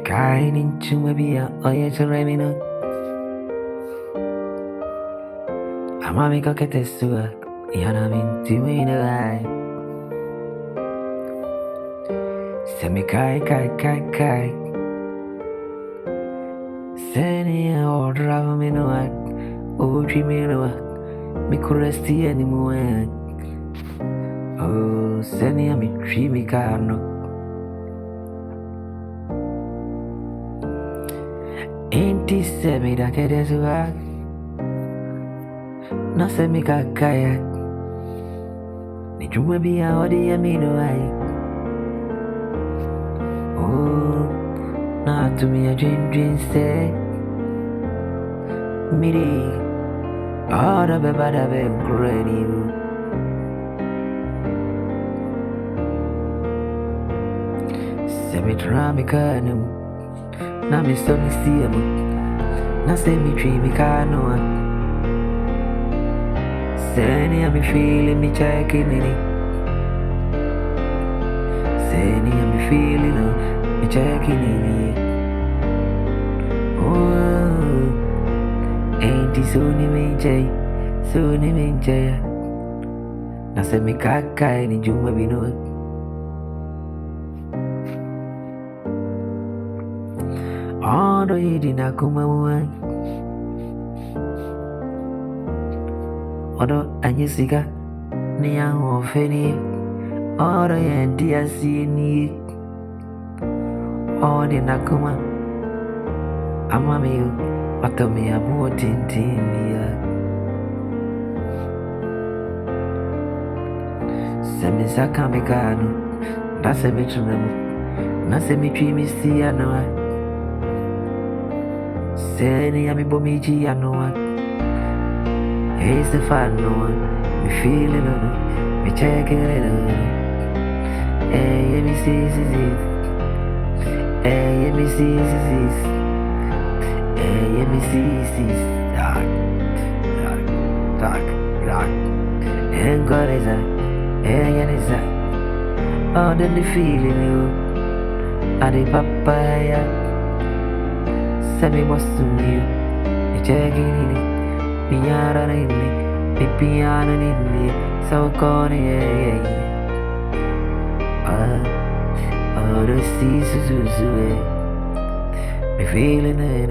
Kain into maybe a remino. Amami cocketesua, Yanamin doing a lie. Semi kai. Seni order of me no act, oh, dream me no act, me curesti anymore. Oh, seni a me tree me carno. Ain't this semi da que desua? No semi kakaya. Ni chuma be a odi a me no I. Oh, not to me a dream say. Miri, all the bada be incredible. Semi drama canum, na me so me see him, na semi dream me cano. Seni a me feeling me checking in it. Seni a me feeling me checking in it. Oh, ain't it so ni me jay, na se me kakai ni juma bino. Oh, do you dina kuma muai? Odo anyisiga ni ya ofeni. Odo ya ndia sini. Oh, dina kuma. Amami yu, watami ya buo tintini ya. Semi saka mekano, na semi chunamu, na semi chimi si anoa. Seni ya mi bomiji anoa. Hey se fan noa, mi feeling ono, mi checking it ono. Hey me see. Hey me see. Hey me see. Dark. And God is that. And is that. Oh, then the feeling you. Adi papaya. Semi was to me. Me checking in it. Piano in me. Me piano in me. So corny, yeah. Oh, the seasons. Me feeling it.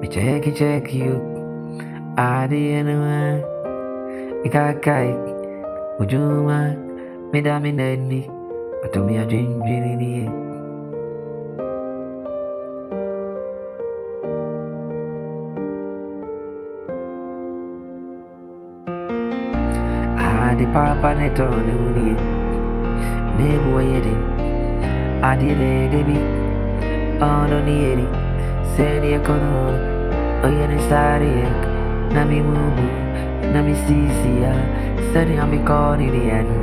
Me check you. Adi anyway. Me kakai. Ujuma. Me dami neni. But me a dream in it. Adi papa neto ni. Nebu yedin. Adi baby. Oh, no need it. Seni a kono. Oh, yeni sari ek. Nami mubu. Nami sisia. Seni a mi koni ni anu.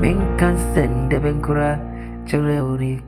Min kan sende benkura. Chule unik.